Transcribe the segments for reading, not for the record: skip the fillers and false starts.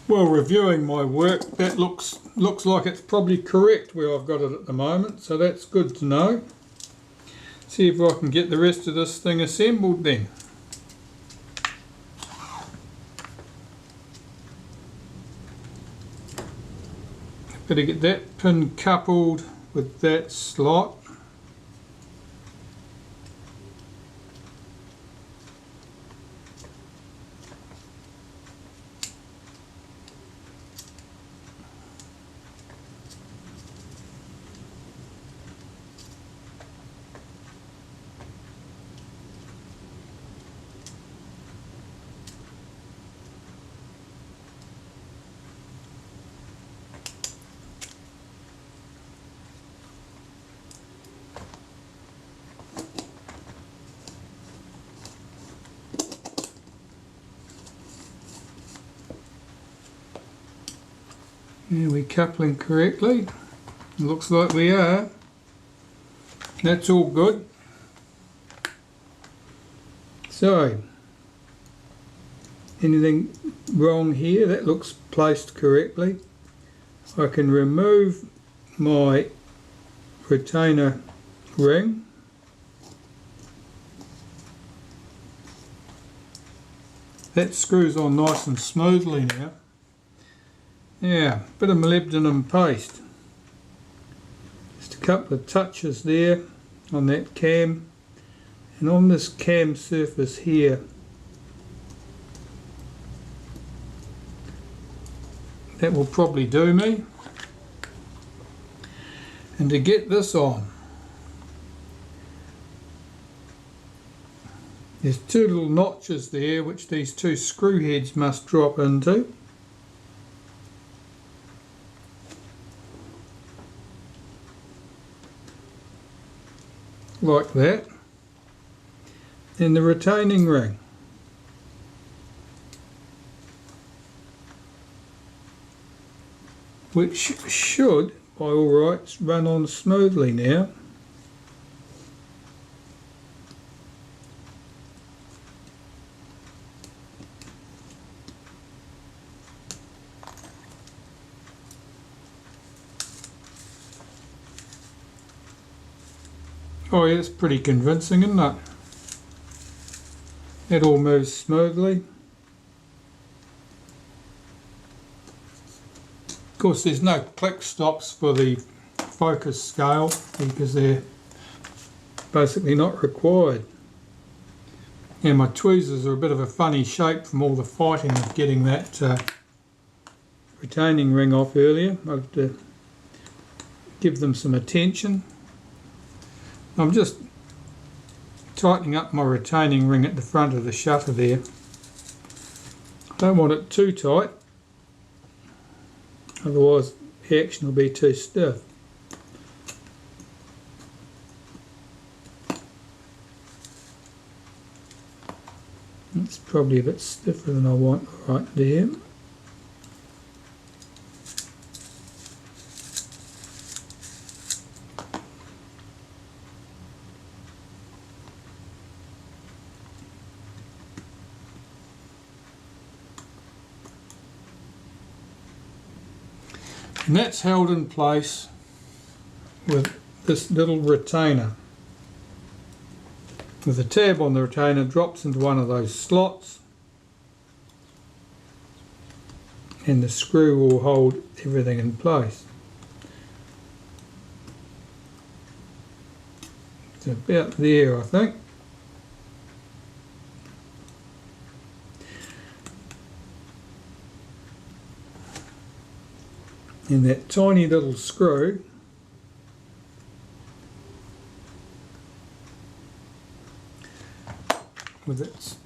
Well, reviewing my work, that looks like it's probably correct where I've got it at the moment, so that's good to know. See if I can get the rest of this thing assembled then. Better get that pin coupled with that slot. Are we coupling correctly? It looks like we are. That's all good. So, anything wrong here? That looks placed correctly. I can remove my retainer ring. That screws on nice and smoothly now. Yeah, bit of molybdenum paste. Just a couple of touches there on that cam, and on this cam surface here. That will probably do me. And to get this on, there's two little notches there which these two screw heads must drop into. Like that. Then the retaining ring. Which should, by all rights, run on smoothly now. Oh yeah, it's pretty convincing, isn't it? It all moves smoothly. Of course, there's no click stops for the focus scale because they're basically not required. And my tweezers are a bit of a funny shape from all the fighting of getting that retaining ring off earlier. I have to give them some attention. I'm just tightening up my retaining ring at the front of the shutter there. Don't want it too tight, otherwise the action will be too stiff. It's probably a bit stiffer than I want right there. And that's held in place with this little retainer. With the tab on the retainer drops into one of those slots, and the screw will hold everything in place. It's about there, I think. And that tiny little screw with its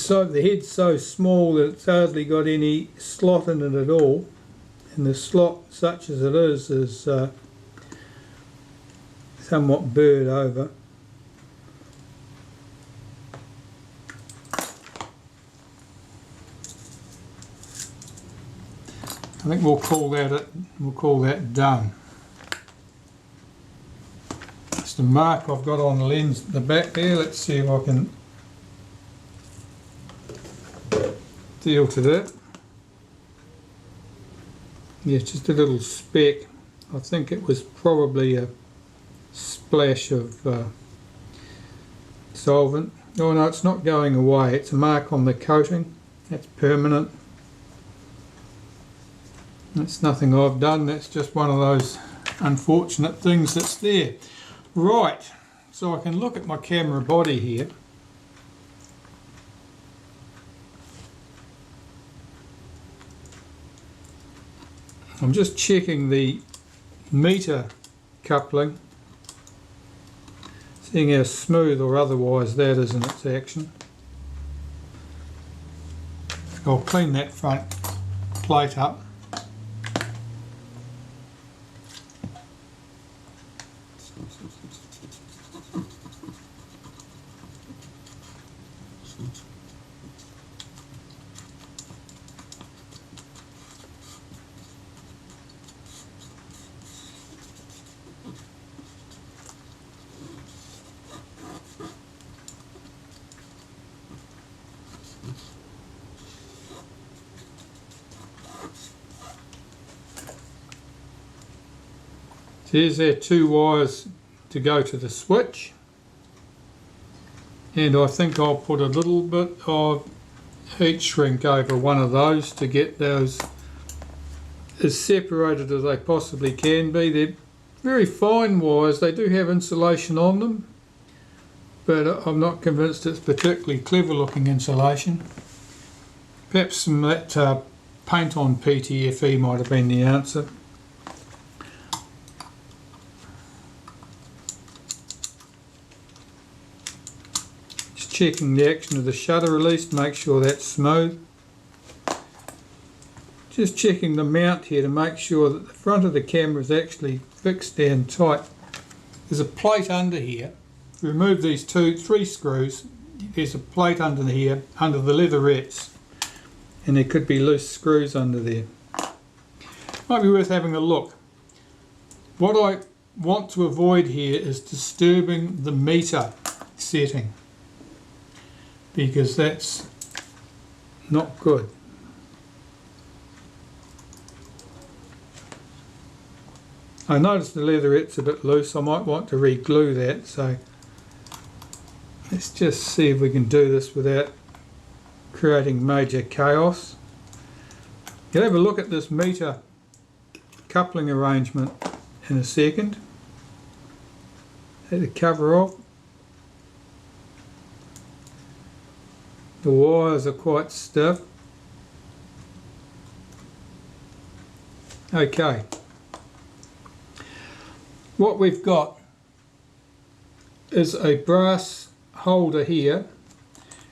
the head's so small that it's hardly got any slot in it at all, and the slot, such as it is somewhat burred over. I think we'll call that done. It's the mark I've got on the lens at the back there. Let's see if I can deal to that. Yeah, it's just a little speck. I think it was probably a splash of solvent. Oh no, it's not going away. It's a mark on the coating. That's permanent. That's nothing I've done. That's just one of those unfortunate things that's there. Right, so I can look at my camera body here. I'm just checking the meter coupling, seeing how smooth or otherwise that is in its action. I'll clean that front plate up. So here's our two wires to go to the switch, and I think I'll put a little bit of heat shrink over one of those to get those as separated as they possibly can be. They're very fine wires, they do have insulation on them, but I'm not convinced it's particularly clever looking insulation. Perhaps some of that paint on PTFE might have been the answer. Checking the action of the shutter release to make sure that's smooth. Just checking the mount here to make sure that the front of the camera is actually fixed down tight. There's a plate under here. Remove these three screws. There's a plate under here, under the leatherettes, and there could be loose screws under there. Might be worth having a look. What I want to avoid here is disturbing the meter setting, because that's not good. I noticed the leatherette's a bit loose. I might want to re-glue that, so let's just see if we can do this without creating major chaos. You'll have a look at this meter coupling arrangement in a second. Take the cover off. The wires are quite stiff. Okay. What we've got is a brass holder here.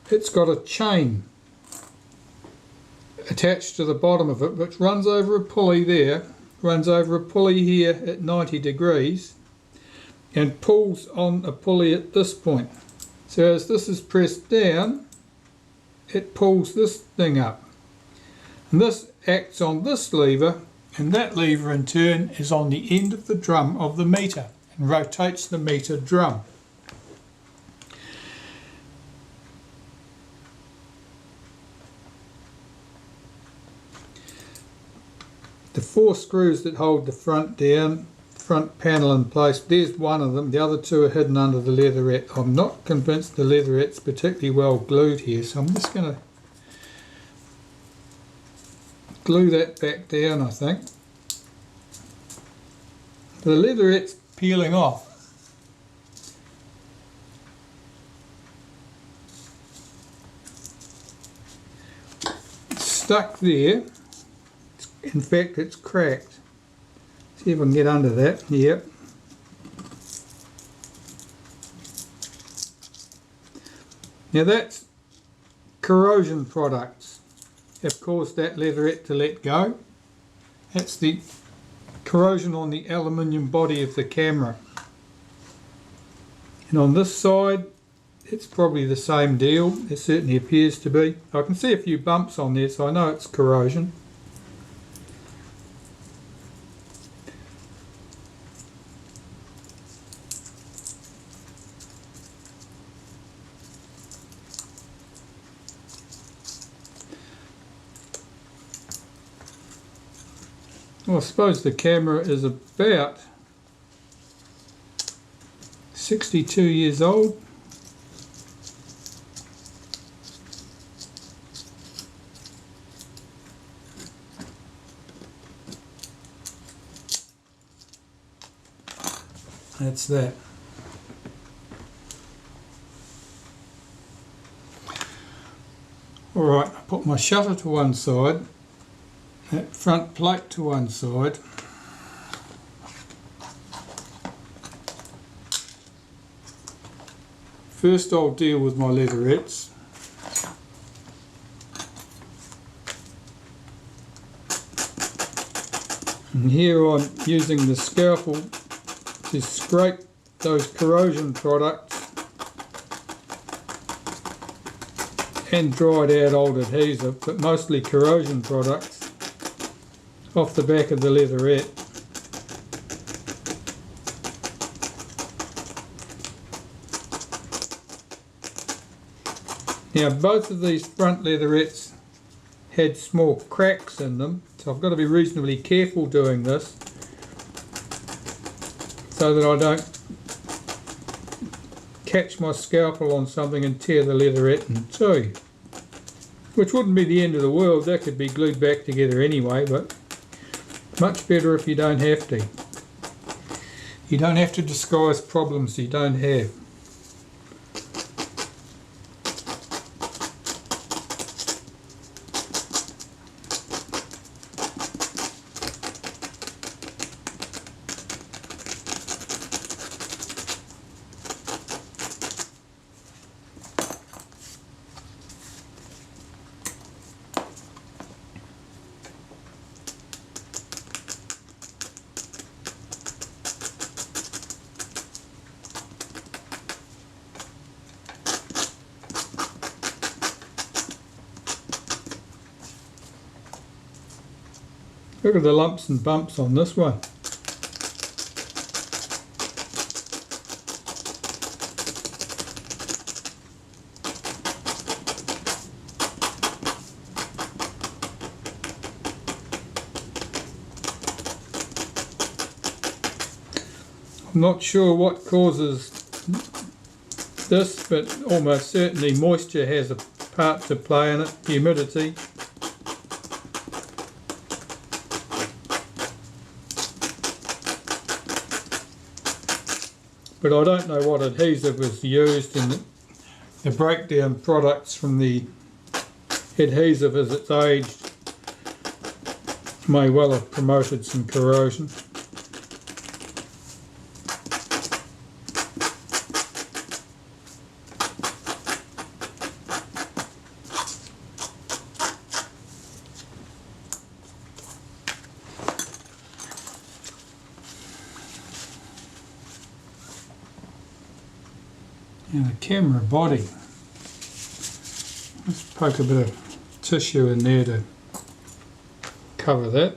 It's got a chain attached to the bottom of it, which runs over a pulley there, runs over a pulley here at 90 degrees, and pulls on a pulley at this point. So as this is pressed down, it pulls this thing up, and this acts on this lever, and that lever in turn is on the end of the drum of the meter and rotates the meter drum. The four screws that hold the front down, front panel in place, there's one of them. The other two are hidden under the leatherette. I'm not convinced the leatherette's particularly well glued here, so I'm just going to glue that back down, I think. The leatherette's peeling off. It's stuck there. In fact, it's cracked. See if I can get under that. Yep. Now that's corrosion products have caused that leatherette to let go. That's the corrosion on the aluminium body of the camera. And on this side, it's probably the same deal. It certainly appears to be. I can see a few bumps on there, so I know it's corrosion. Well, I suppose the camera is about 62 years old. That's that. Alright, I put my shutter to one side, that front plate to one side. First I'll deal with my leatherettes. And here I'm using the scalpel to scrape those corrosion products and dried out old adhesive, but mostly corrosion products, off the back of the leatherette. Now both of these front leatherettes had small cracks in them, so I've got to be reasonably careful doing this so that I don't catch my scalpel on something and tear the leatherette in two. Which wouldn't be the end of the world, that could be glued back together anyway, but much better if you don't have to. You don't have to disguise problems you don't have. Look at the lumps and bumps on this one. I'm not sure what causes this, but almost certainly moisture has a part to play in it, humidity. But I don't know what adhesive was used, and the breakdown products from the adhesive as it's aged may well have promoted some corrosion. And the camera body, let's poke a bit of tissue in there to cover that.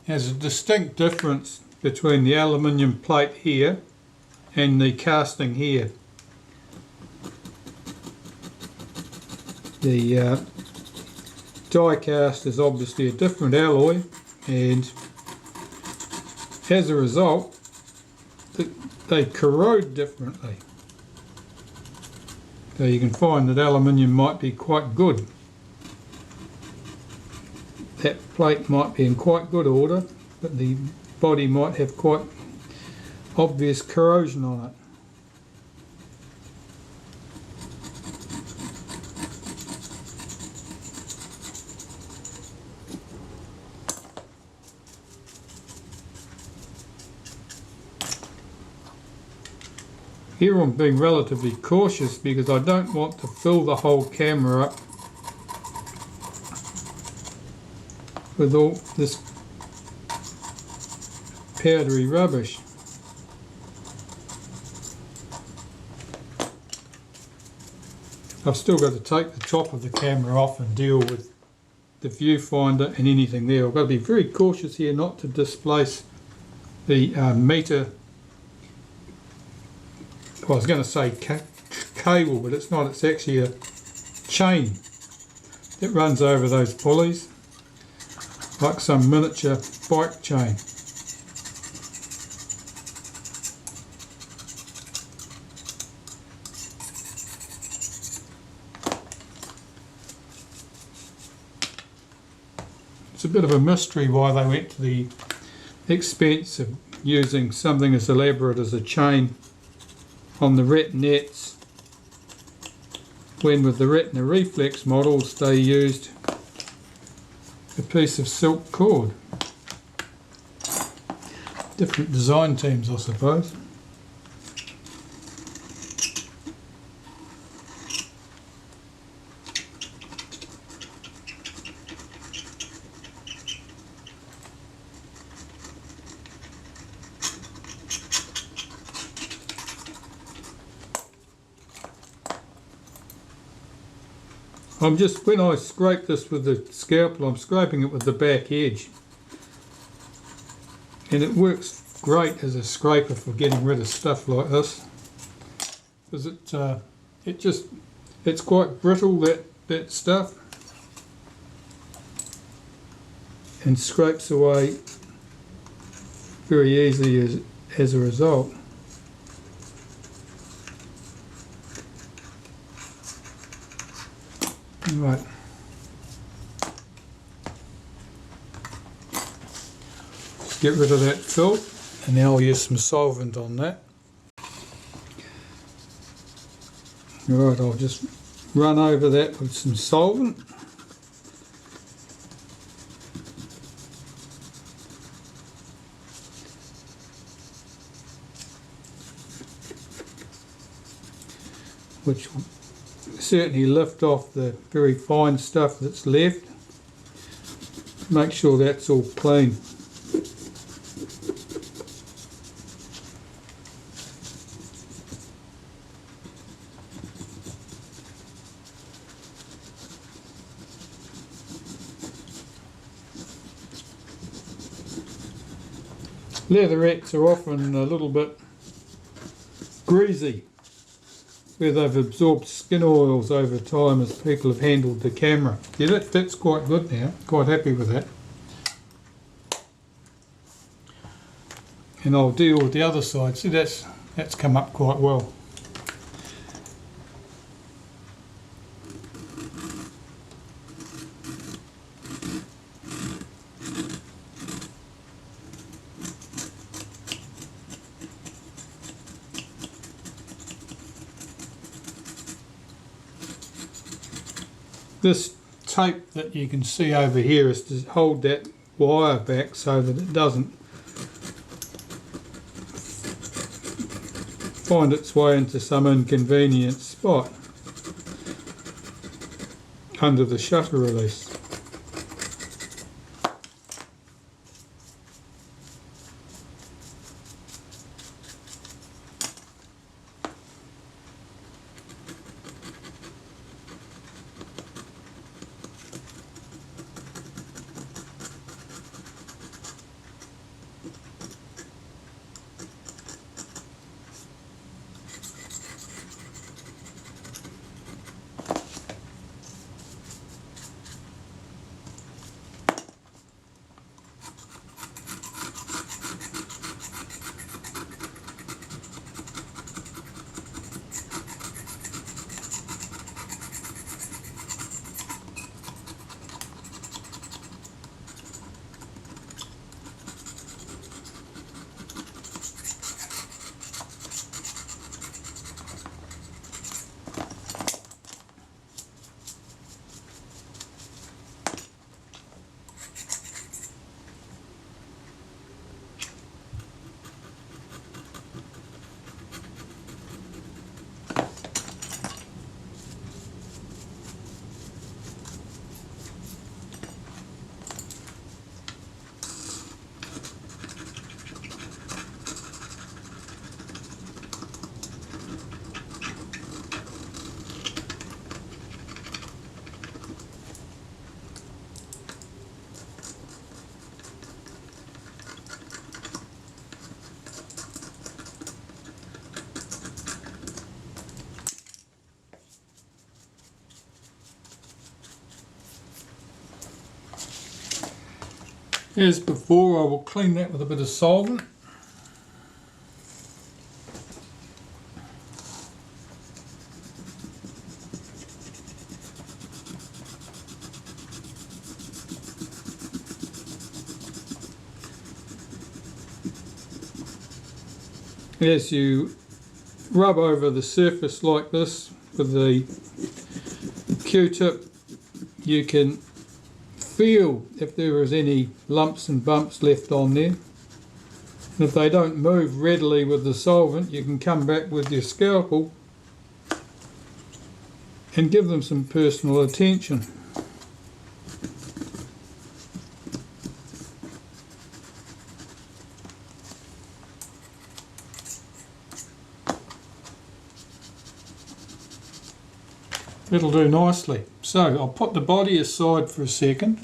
There's a distinct difference between the aluminium plate here and the casting here. The die cast is obviously a different alloy, and as a result they corrode differently. So you can find that aluminium might be quite good. That plate might be in quite good order, but the body might have quite obvious corrosion on it. Here I'm being relatively cautious because I don't want to fill the whole camera up with all this powdery rubbish. I've still got to take the top of the camera off and deal with the viewfinder and anything there. I've got to be very cautious here not to displace the meter. Well, I was going to say cable, but it's not. It's actually a chain that runs over those pulleys, like some miniature bike chain. It's a bit of a mystery why they went to the expense of using something as elaborate as a chain on the Retinettes, when with the Retina Reflex models they used a piece of silk cord. Different design teams, I suppose. When I scrape this with the scalpel, I'm scraping it with the back edge. And it works great as a scraper for getting rid of stuff like this. Because it's quite brittle, that stuff. And scrapes away very easily as a result. Right. Just get rid of that filth, and now I'll use some solvent on that. Right, I'll just run over that with some solvent. Which will certainly lift off the very fine stuff that's left. Make sure that's all clean. Leatherettes are often a little bit greasy, where they've absorbed skin oils over time as people have handled the camera. Yeah, that fits quite good now. Quite happy with that. And I'll deal with the other side. See, that's come up quite well. This tape that you can see over here is to hold that wire back so that it doesn't find its way into some inconvenient spot under the shutter release. As before, I will clean that with a bit of solvent. As you rub over the surface like this with the Q-tip, you can feel if there is any lumps and bumps left on there. And if they don't move readily with the solvent, you can come back with your scalpel and give them some personal attention. It'll do nicely. So I'll put the body aside for a second.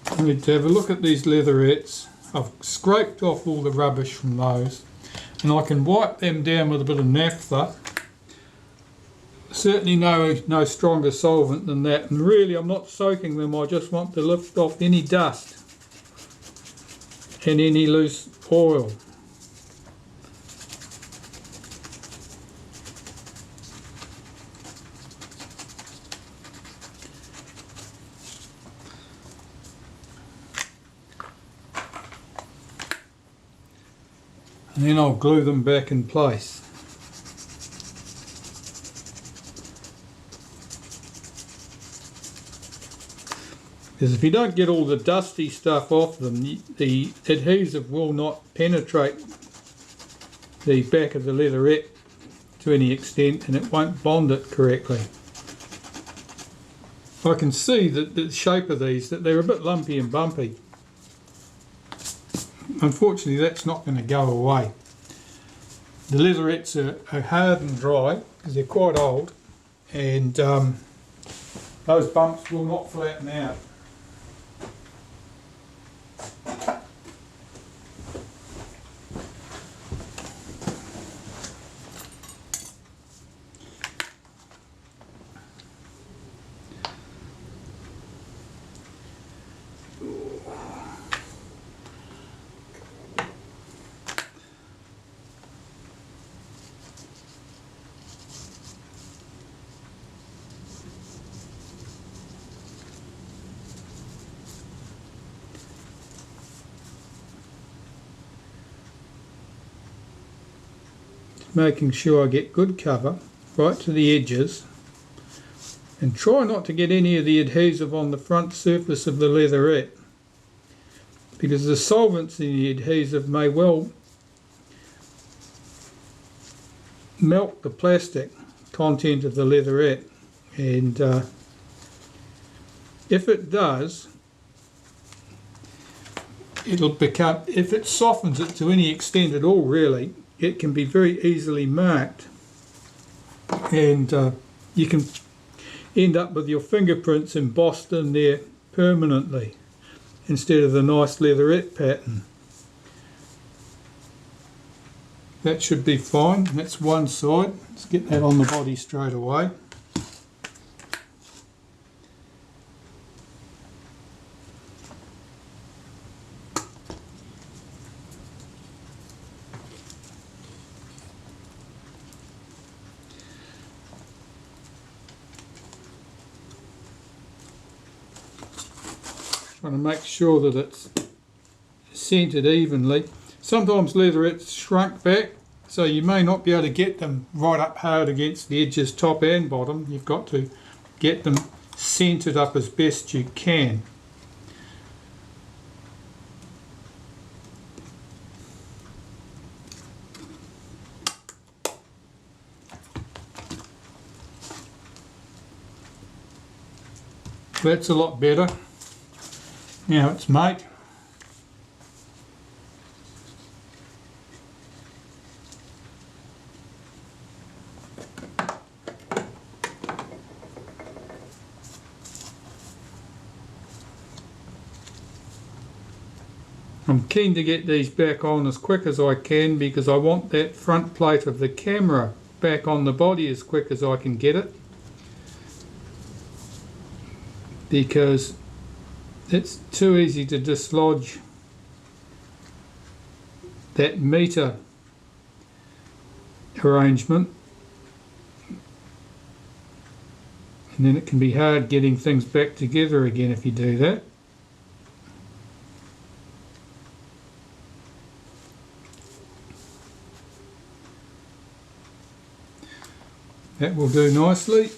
I need to have a look at these leatherettes. I've scraped off all the rubbish from those, and I can wipe them down with a bit of naphtha. Certainly no stronger solvent than that, and really I'm not soaking them, I just want to lift off any dust and any loose oil. And then I'll glue them back in place. Because if you don't get all the dusty stuff off them, the adhesive will not penetrate the back of the leatherette to any extent, and it won't bond it correctly. I can see that the shape of these, that they're a bit lumpy and bumpy. Unfortunately, that's not going to go away. The leatherettes are hard and dry because they're quite old, and those bumps will not flatten out. Making sure I get good cover right to the edges, and try not to get any of the adhesive on the front surface of the leatherette, because the solvents in the adhesive may well melt the plastic content of the leatherette, and if it does, it'll become, if it softens it to any extent at all really, it can be very easily marked, and you can end up with your fingerprints embossed in there permanently instead of the nice leatherette pattern. That should be fine. That's one side. Let's get that on the body straight away. Trying to make sure that it's centered evenly. Sometimes leatherettes shrunk back, so you may not be able to get them right up hard against the edges, top and bottom. You've got to get them centered up as best you can. That's a lot better. Now it's mate. I'm keen to get these back on as quick as I can, because I want that front plate of the camera back on the body as quick as I can get it. because it's too easy to dislodge that meter arrangement, and then it can be hard getting things back together again if you do that. That will do nicely.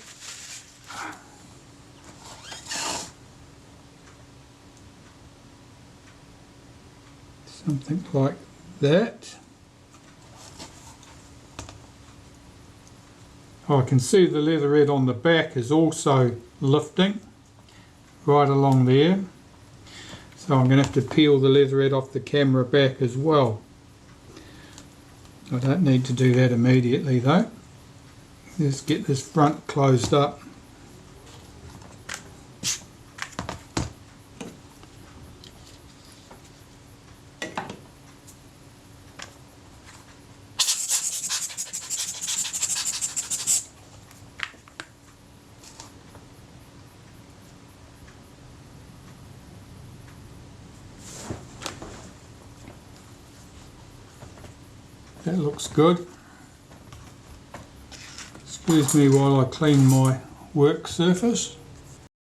Something like that. I can see the leatherette on the back is also lifting right along there. So I'm going to have to peel the leatherette off the camera back as well. I don't need to do that immediately though. Let's get this front closed up. That looks good. Excuse me while I clean my work surface.